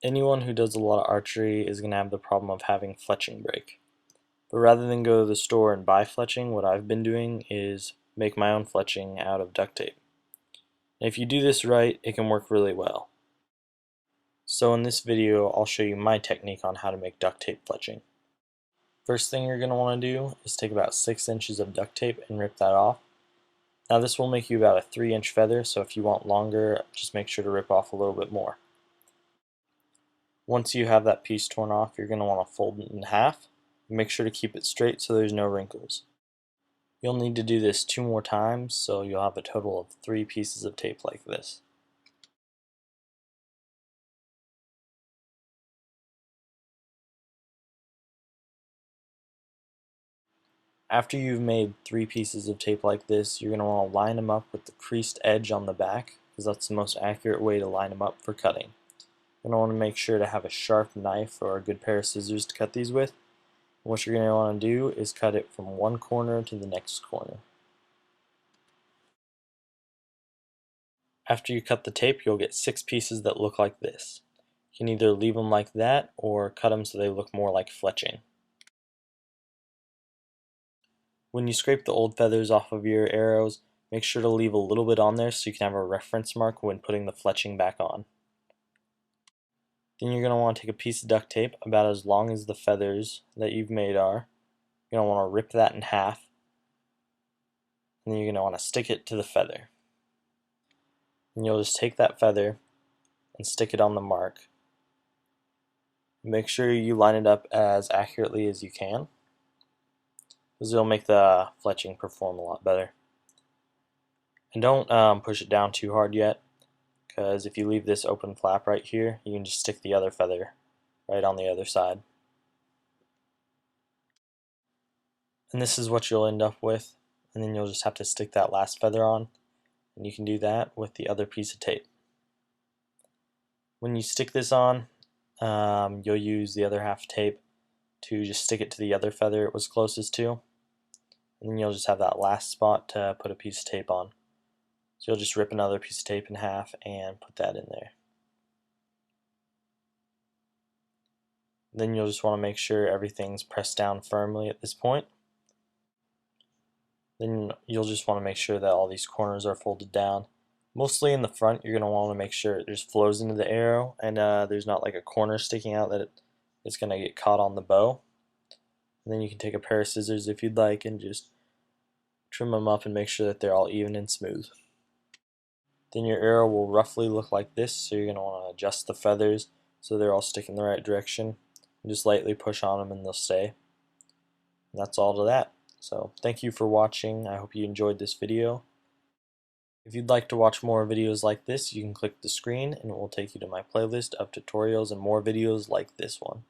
Anyone who does a lot of archery is going to have the problem of having fletching break. But rather than go to the store and buy fletching, what I've been doing is make my own fletching out of duct tape. And if you do this right, it can work really well. So in this video, I'll show you my technique on how to make duct tape fletching. First thing you're going to want to do is take about 6 inches of duct tape and rip that off. Now this will make you about a 3-inch feather, so if you want longer, just make sure to rip off a little bit more. Once you have that piece torn off, you're going to want to fold it in half. Make sure to keep it straight so there's no wrinkles. You'll need to do this 2 more times, so you'll have a total of 3 pieces of tape like this. After you've made 3 pieces of tape like this, you're going to want to line them up with the creased edge on the back, because that's the most accurate way to line them up for cutting. You're going to want to make sure to have a sharp knife or a good pair of scissors to cut these with. What you're going to want to do is cut it from one corner to the next corner. After you cut the tape, you'll get 6 pieces that look like this. You can either leave them like that or cut them so they look more like fletching. When you scrape the old feathers off of your arrows, make sure to leave a little bit on there so you can have a reference mark when putting the fletching back on. Then you're going to want to take a piece of duct tape about as long as the feathers that you've made are. You're going to want to rip that in half, and then you're going to want to stick it to the feather. And you'll just take that feather and stick it on the mark. Make sure you line it up as accurately as you can, because it'll make the fletching perform a lot better. And don't push it down too hard yet, because if you leave this open flap right here, you can just stick the other feather right on the other side. And this is what you'll end up with, and then you'll just have to stick that last feather on, and you can do that with the other piece of tape. When you stick this on, you'll use the other half tape to just stick it to the other feather it was closest to, and then you'll just have that last spot to put a piece of tape on. So you'll just rip another piece of tape in half and put that in there. Then you'll just want to make sure everything's pressed down firmly at this point. Then you'll just want to make sure that all these corners are folded down. Mostly in the front, you're going to want to make sure it just flows into the arrow and there's not like a corner sticking out that it's going to get caught on the bow. And then you can take a pair of scissors if you'd like and just trim them up and make sure that they're all even and smooth. Then your arrow will roughly look like this, so you're going to want to adjust the feathers so they're all sticking the right direction. And just lightly push on them and they'll stay. And that's all to that. So thank you for watching. I hope you enjoyed this video. If you'd like to watch more videos like this, you can click the screen and it will take you to my playlist of tutorials and more videos like this one.